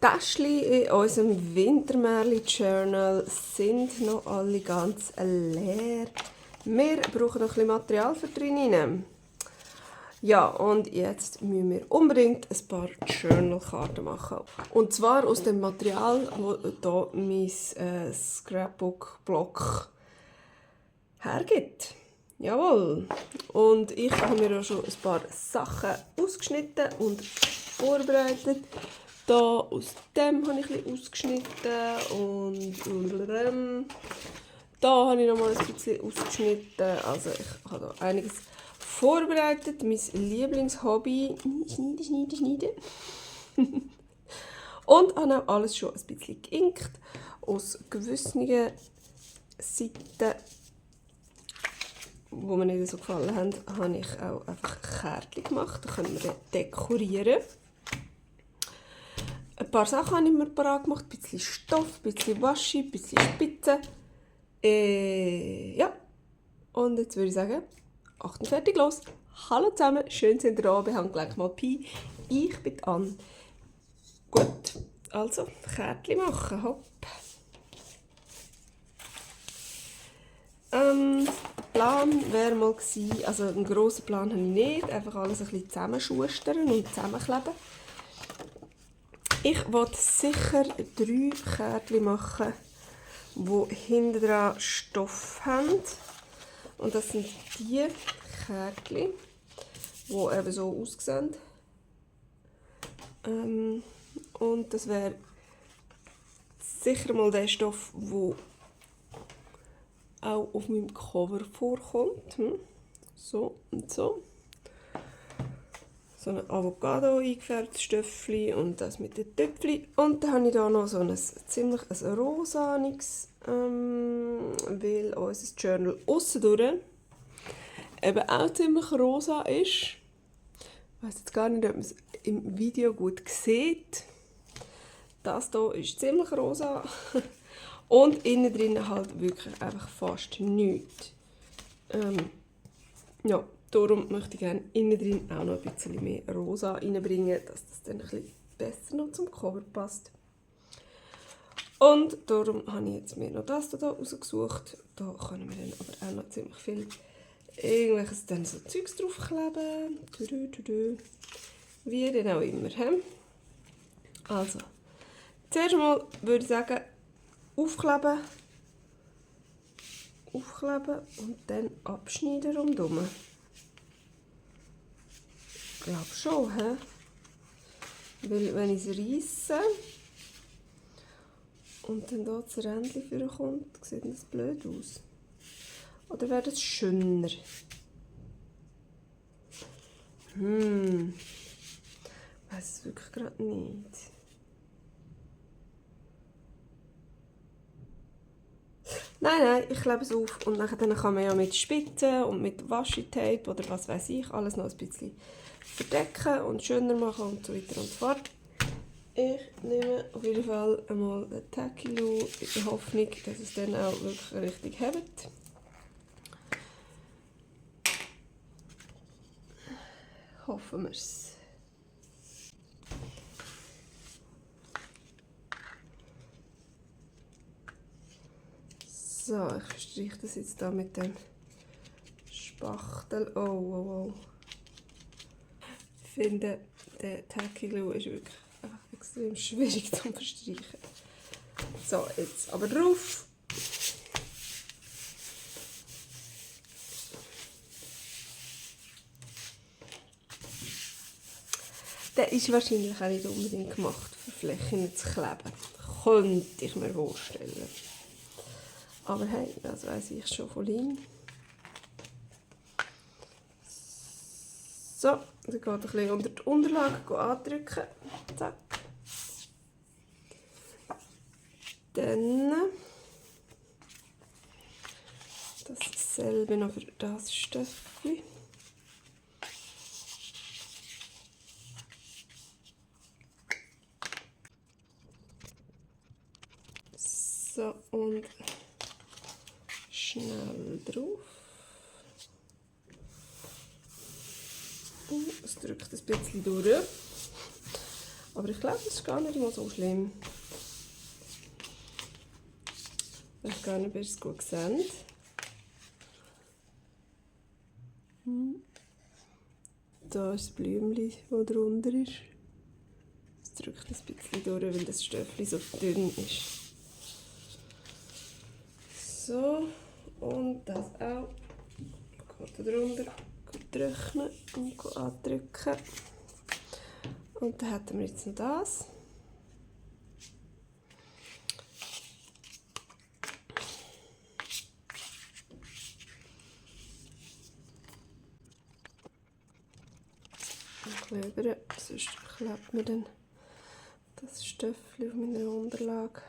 Täschchen in unserem Wintermärli-Journal sind noch alle ganz leer. Wir brauchen noch ein bisschen Material für drin. Ja, und jetzt müssen wir unbedingt ein paar Journal-Karten machen. Und zwar aus dem Material, das hier mein Scrapbook-Block hergibt. Jawohl. Und ich habe mir auch schon ein paar Sachen ausgeschnitten und vorbereitet. Da aus dem habe ich ein bisschen ausgeschnitten und da habe ich noch mal ein bisschen ausgeschnitten. Also ich habe da einiges vorbereitet. Mein Lieblingshobby, schneiden. Und habe auch alles schon ein bisschen geinkt. Aus gewissen Seiten, die mir nicht so gefallen haben, habe ich auch einfach Kärtchen gemacht. Da können wir dekorieren. Ein paar Sachen habe ich mir parat gemacht. Ein bisschen Stoff, ein bisschen Waschi, ein bisschen Spitze. Ja. Und jetzt würde ich sagen, Achtung, fertig, los. Hallo zusammen, schön sind ihr da. Wir haben gleich mal Pi. Ich bin an. Gut, also Kärtchen machen. Hopp. Der Plan wäre mal gewesen, also einen grossen Plan habe ich nicht, einfach alles ein bisschen zusammenschustern und zusammenkleben. Ich wollte sicher 3 Kärtchen machen, die hinten dran Stoff haben. Und das sind die Kärtchen, die eben so aussehen. Und das wäre sicher mal der Stoff, der auch auf meinem Cover vorkommt. So und so. So ein Avocado eingefärbtes Stöffli und das mit den Töpfchen. Und dann habe ich hier noch so ein ziemlich rosaniges, weil unser Journal aussendurch eben auch ziemlich rosa ist. Ich weiss jetzt gar nicht, ob man es im Video gut sieht. Das hier ist ziemlich rosa. Und innen drin halt wirklich einfach fast nichts. Ja, darum möchte ich gerne innen drin auch noch ein bisschen mehr rosa reinbringen, dass das dann ein bisschen besser noch zum Cover passt. Und darum habe ich jetzt mir noch das hier rausgesucht. Da können wir dann aber auch noch ziemlich viel irgendwelches dann so Zeugs draufkleben. Wie denn auch immer. Also, zuerst mal würde ich sagen, aufkleben und dann abschneiden rundherum. Ich glaube schon, hä? Weil wenn ich es reisse und dann hier das Rändchen vorkommt, sieht das blöd aus. Oder wäre das schöner? Ich weiß es wirklich gerade nicht. Nein, ich klebe es auf und dann kann man ja mit Spitzen und mit Washi-Tape oder was weiß ich alles noch ein bisschen verdecken und schöner machen und so weiter und so fort. Ich nehme auf jeden Fall einmal den Tacky Glue in der Hoffnung, dass es dann auch wirklich richtig hebt. Hoffen wir es. So, ich streiche das jetzt da mit dem Spachtel. Oh. Ich finde, der Tacky Glue ist wirklich extrem schwierig zu verstreichen. So, jetzt aber drauf. Der ist wahrscheinlich auch nicht unbedingt gemacht, für Flächen zu kleben. Könnte ich mir vorstellen. Aber hey, das weiss ich schon von ihm. So, dann geht ein bisschen unter die Unterlage andrücken. Zack. Dann dasselbe noch für das Stöffchen. So, und schnell drauf. Es drückt ein bisschen durch. Aber ich glaube, das ist gar nicht mal so schlimm. Ich weiß gar nicht, ob ihr es gut seht. Da ist das Blümchen, das drunter ist. Es drückt ein bisschen durch, weil das Stöffel so dünn ist. So, und das auch. Geht da drunter, trocknen und andrücken. Und dann hätten wir jetzt noch das. Ein bisschen rüber, sonst klebt mir dann das Stöffel auf meiner Unterlage.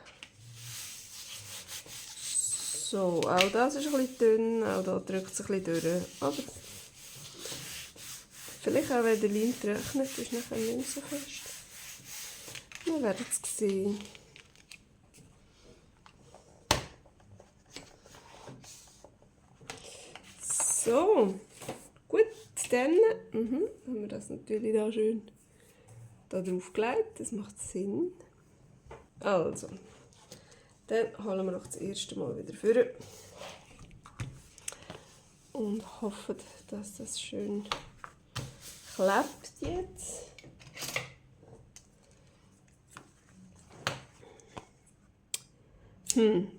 So, auch das ist ein bisschen dünn, auch da drückt es ein bisschen durch. Aber vielleicht auch, wenn der Leim trocknet, ist nachher nicht mehr so fest. Wir werden es sehen. So, gut, dann haben wir das natürlich da schön da drauf gelegt. Das macht Sinn. Also, dann holen wir noch das erste Mal wieder vor und hoffen, dass das schön klebt jetzt.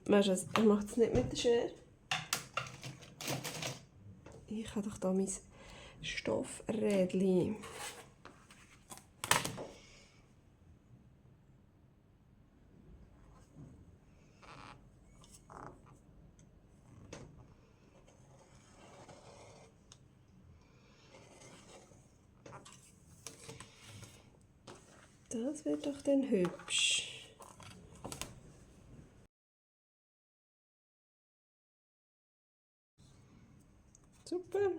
Weißt du was, er macht es nicht mit der Schere. Ich habe doch da mein Stoffrädchen. Das wird doch dann hübsch. Super.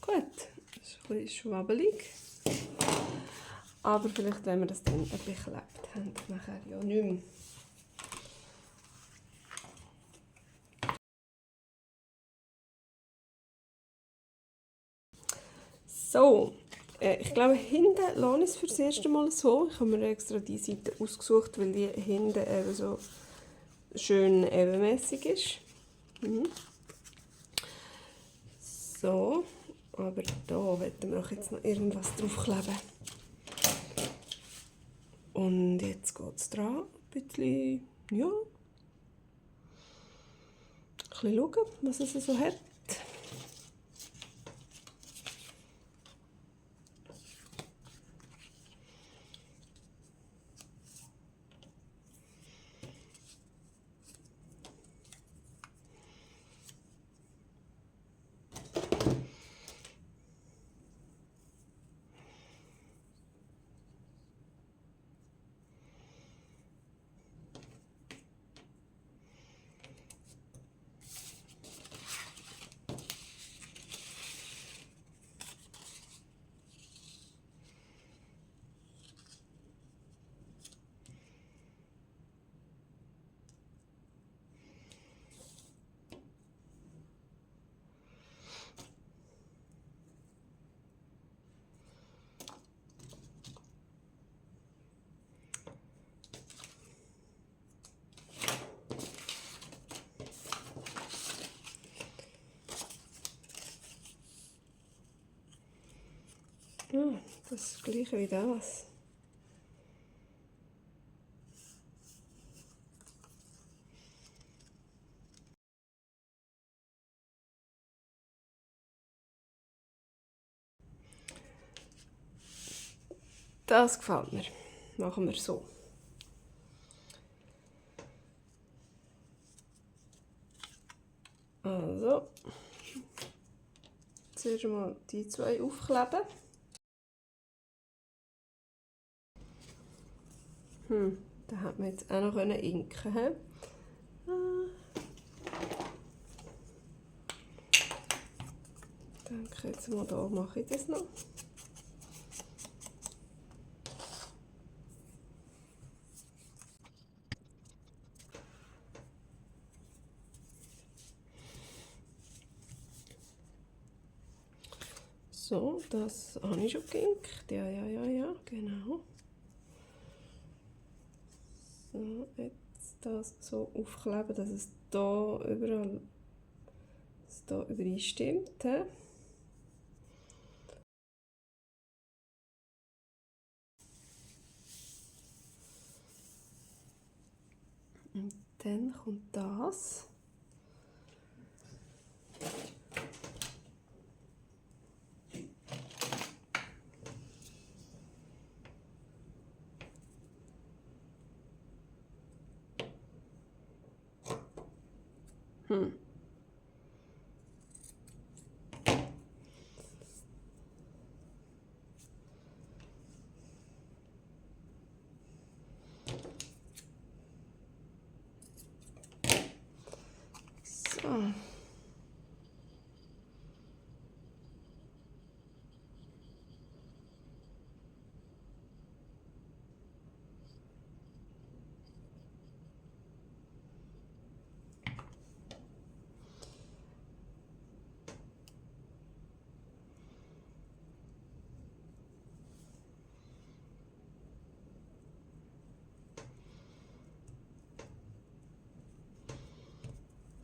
Gut, das ist ein bisschen schwabbelig. Aber vielleicht, wenn wir das dann beklebt haben, nachher ja nicht mehr. So, ich glaube, hinten lasse ich es für das erste Mal so. Ich habe mir extra die Seite ausgesucht, weil die hinten eben so schön ebenmäßig ist. So, aber da wollen wir auch jetzt noch irgendwas draufkleben. Und jetzt geht es dran, ein bisschen, ja, ein bisschen schauen, was es so hat. Ja, das ist das gleiche wie das. Das gefällt mir. Machen wir so. Also, zuerst mal die zwei aufkleben. Da hat man jetzt auch noch inken können. Denke jetzt mal, da mache ich das noch. So, das habe ich schon geginkt. Ja, genau. So, jetzt das so aufkleben, dass es da überall übereinstimmt. He? Und dann kommt das. So.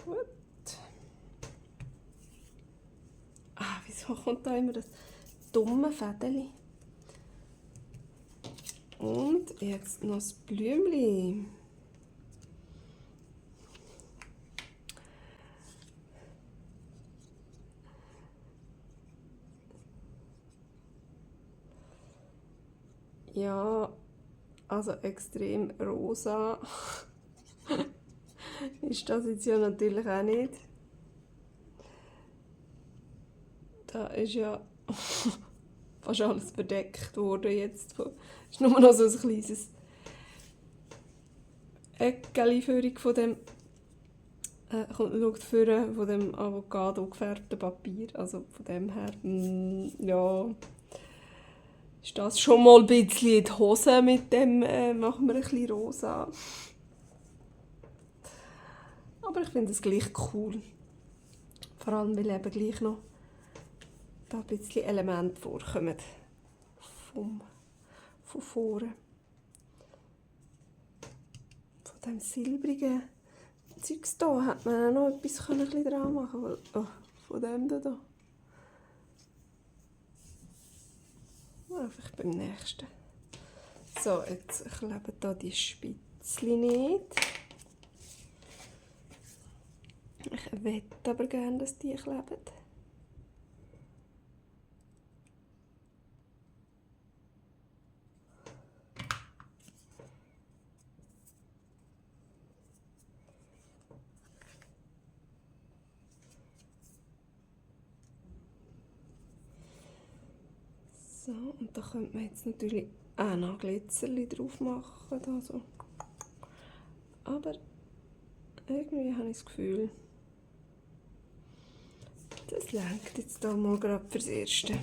Gut. Wieso kommt da immer das dumme Fädeli? Und jetzt noch das Blümchen. Ja, also extrem rosa ist das jetzt ja natürlich auch nicht. Da ist ja fast alles verdeckt worden jetzt. Es ist nur noch so ein kleines Eckeli von dem schaut vorne von dem Avocado gefärbten Papier. Also von dem her, ja, ist das schon mal ein bisschen in die Hose mit dem, machen wir ein bisschen rosa. Aber ich finde es gleich cool. Vor allem, weil eben gleich noch da ein bisschen Elemente vorkommen. Von vorne. Von diesem silbrigen Zeugs hier hätte man auch noch etwas ein bisschen dran machen können. Oh, von dem da. Einfach beim nächsten. So, jetzt kleben hier die Spitzchen nicht. Ich möchte aber gerne, dass die kleben. So, und da könnte man jetzt natürlich auch noch Glitzerli drauf machen. Da so. Aber irgendwie habe ich das Gefühl, das reicht jetzt da mal gerade fürs Erste.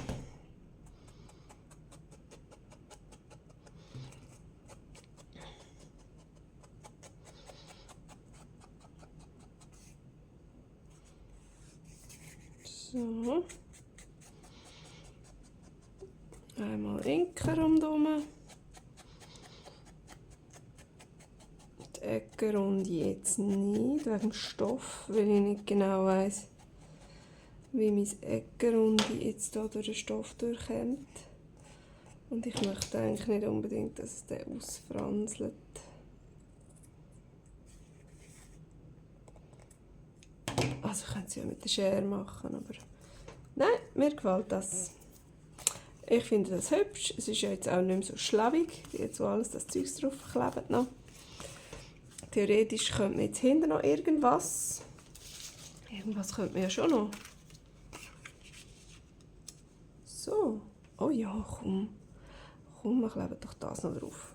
So. Einmal Inken rundherum. Die Eckenrunde jetzt nicht, wegen dem Stoff, weil ich nicht genau weiss, wie meine Eckenrunde jetzt hier durch den Stoff durchkommt. Und ich möchte eigentlich nicht unbedingt, dass es den ausfranselt. Also ich könnte es ja mit der Schere machen, aber nein, mir gefällt das. Ich finde das hübsch. Es ist ja jetzt auch nicht mehr so schlabig, wie jetzt wo alles das Zeug drauf klebt noch. Theoretisch könnte man jetzt hinten noch irgendwas. Irgendwas könnte man ja schon noch. So. Oh ja, komm. Komm, wir kleben doch das noch drauf.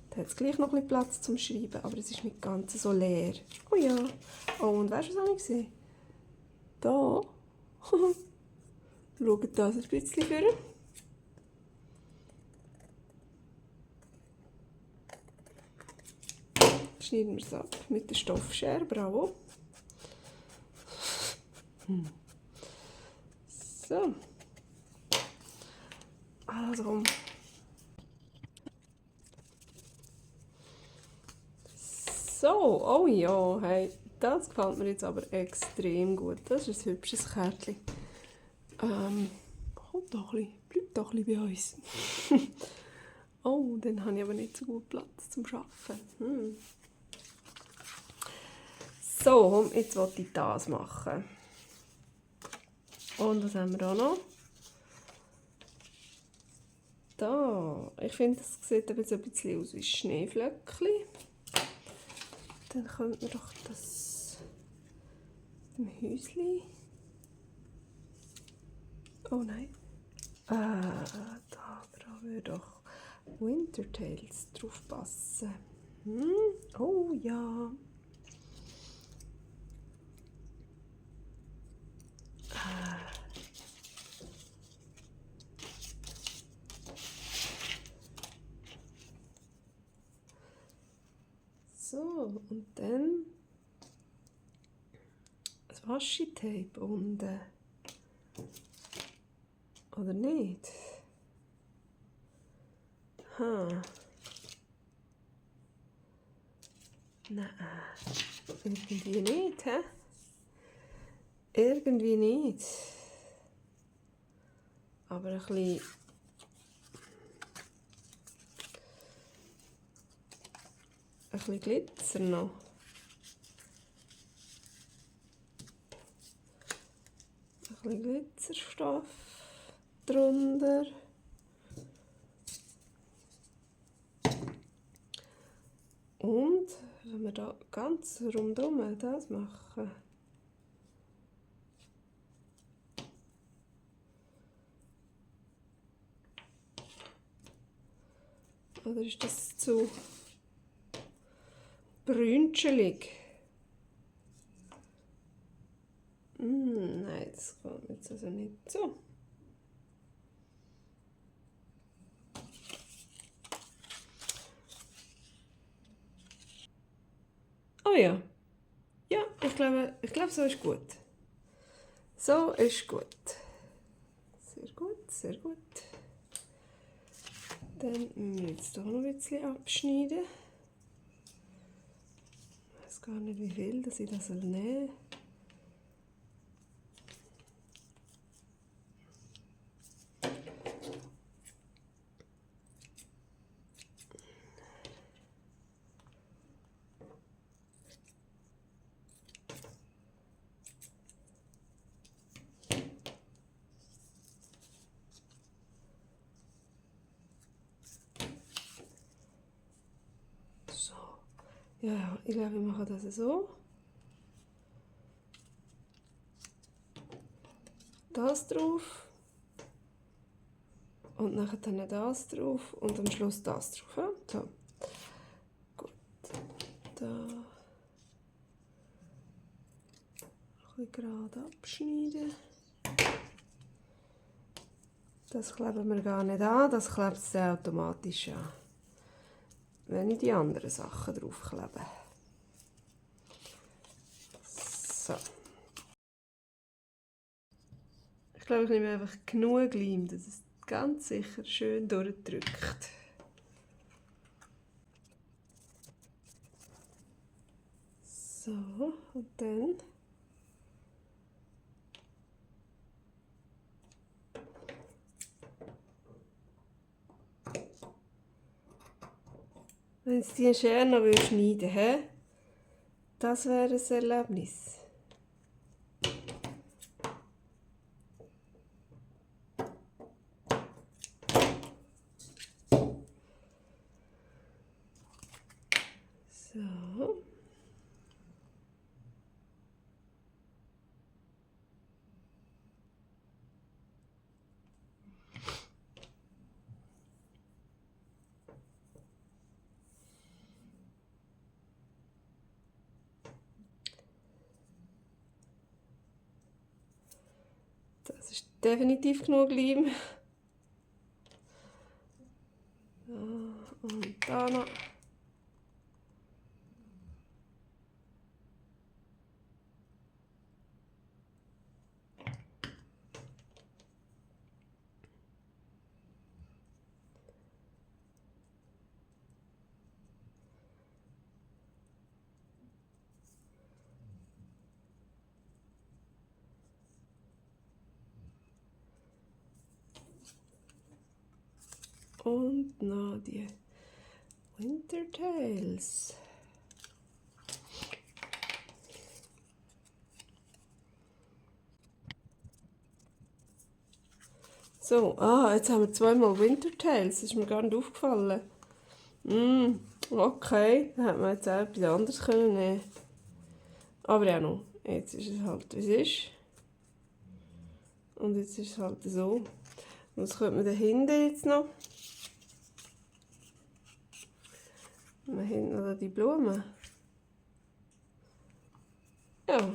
Da hat es gleich noch ein bisschen Platz zum Schreiben, aber es ist nicht ganz so leer. Oh ja. Oh, und weißt du, was habe ich gesehen? Da. Schaut das ein bisschen vor. Schneiden wir es ab mit der Stoffschere. Bravo. So, Also komm. So, oh ja, hey, das gefällt mir jetzt aber extrem gut. Das ist ein hübsches Kärtchen. Kommt doch ein bisschen, bleibt doch ein bisschen bei uns. Oh, dann habe ich aber nicht so gut Platz zum Arbeiten. So, jetzt wollte ich das machen. Und was haben wir auch noch? Da, ich finde, das sieht eben so ein bisschen aus wie Schneeflöckchen. Dann könnte man doch das im Häuschen. Oh nein. Da würde doch Wintertails drauf passen. Oh ja. So, und dann das Washi-Tape unten. Oder nicht? Nein, irgendwie nicht, hä? Irgendwie nicht. Aber ein bisschen Glitzer noch. Ein bisschen Glitzerstoff drunter. Und wenn wir da ganz rundum das machen. Oder ist das zu brünschelig? Nein, das gefällt mir jetzt also nicht so. Oh ja. Ja, ich glaube, so ist gut. So ist gut. Sehr gut, sehr gut. Dann müssen wir jetzt hier noch ein bisschen abschneiden. Ich weiß gar nicht, wie viel dass ich das nehmen soll. So. Ja, ich glaube, wir machen das so. Das drauf. Und nachher dann das drauf und am Schluss das drauf. Ja? So. Gut. Da. Ein bisschen gerade abschneiden. Das kleben wir gar nicht an, das klebt es automatisch an. Wenn ich die anderen Sachen draufklebe. So. Ich glaube, ich nehme einfach genug Leim, dass es ganz sicher schön durchdrückt. So, und dann wenn es die Schere noch schneiden will, das wäre ein Erlebnis. So. Das ist definitiv genug Leim. Und da noch. Und noch die Wintertails. So, jetzt haben wir zweimal Wintertails, das ist mir gar nicht aufgefallen. Okay, dann hätte man jetzt auch etwas anderes können nehmen. Aber ja noch, jetzt ist es halt wie es ist. Und jetzt ist es halt so. Was könnte man da hinten jetzt noch? Da hinten noch die Blumen. Ja,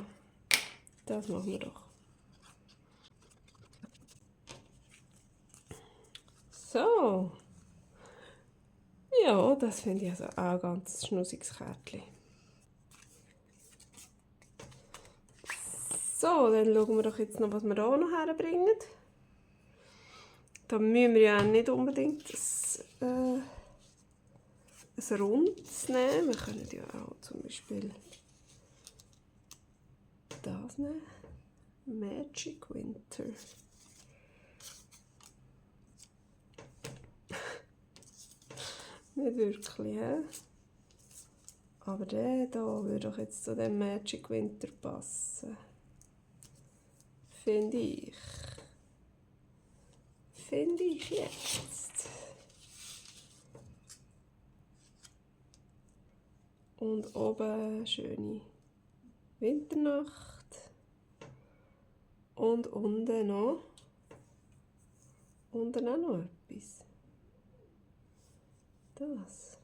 das machen wir doch. So. Ja, das finde ich also auch ein ganz schnussiges Kärtchen. So, dann schauen wir doch jetzt noch, was wir hier noch herbringen. Da müssen wir ja nicht unbedingt ein Rundes nehmen. Wir können ja auch zum Beispiel das nehmen. Magic Winter. Nicht wirklich, he? Aber der hier würde doch jetzt zu dem Magic Winter passen. Finde ich. Finde ich jetzt. Und oben eine schöne Winternacht. Und unten noch. Unten auch noch etwas. Das.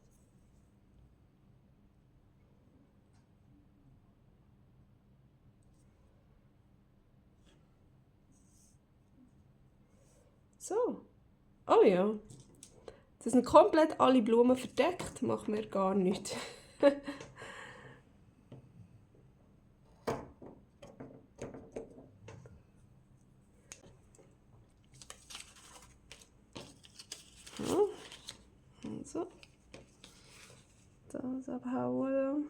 So. Oh ja. Das sind komplett alle Blumen verdeckt. Machen wir gar nichts. Ja. Also. Das abhauen.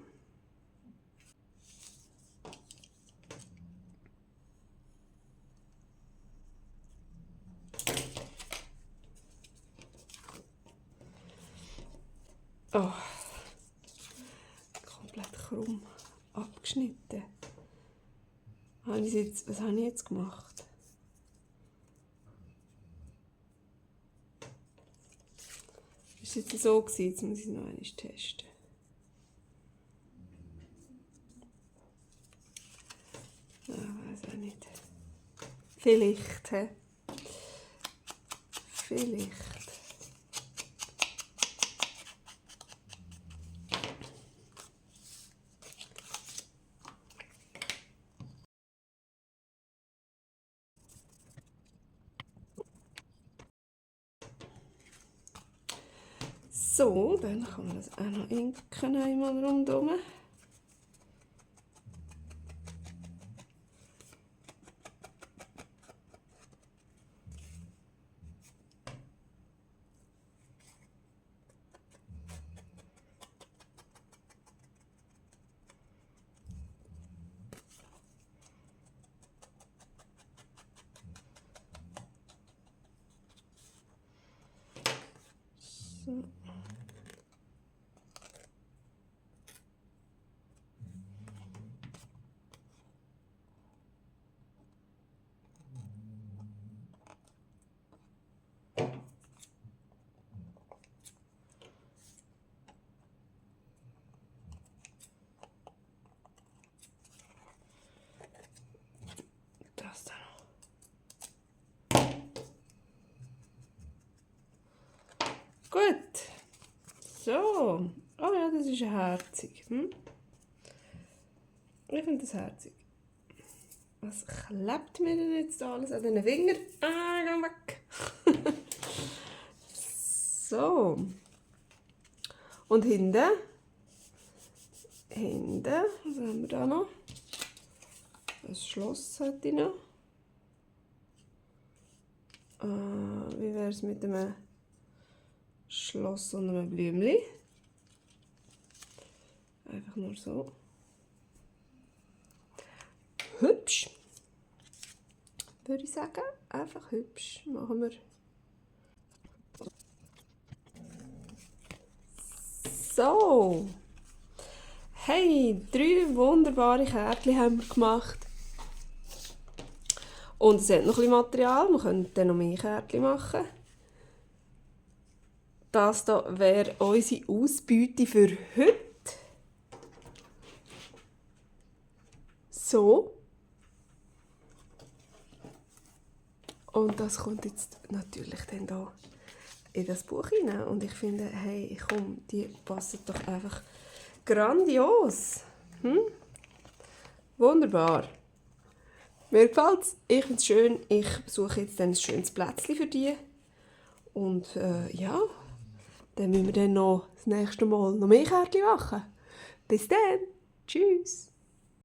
Oh, komplett krumm abgeschnitten. Was habe ich jetzt gemacht? Ist es jetzt so gewesen? Jetzt muss ich es noch einmal testen. Ja, weiß auch nicht. Vielleicht, he? Vielleicht. So, dann kann man das auch noch inken einmal rundherum. So. Das da noch. Gut. So. Oh ja, das ist herzig. Ich finde das herzig. Was klebt mir denn jetzt alles an den Fingern? Ah, geh weg. So. Und hinten? Hinten, was haben wir da noch? Ein Schloss hätte ich noch. Wie wäre es mit einem Schloss und einem Blümchen? Einfach nur so. Hübsch. Würde ich sagen. Einfach hübsch. Machen wir. So. Hey, 3 wunderbare Kärtchen haben wir gemacht. Und es hat noch ein bisschen Material, wir können dann noch mehr Kärtchen machen. Das hier wäre unsere Ausbeute für heute. So. Und das kommt jetzt natürlich dann hier in das Buch hinein. Und ich finde, hey, komm, die passen doch einfach grandios. Wunderbar. Mir gefällt es. Ich finde es schön. Ich suche jetzt dann ein schönes Plätzchen für die. Und ja, dann müssen wir dann noch das nächste Mal noch mehr Kärtchen machen. Bis dann. Tschüss.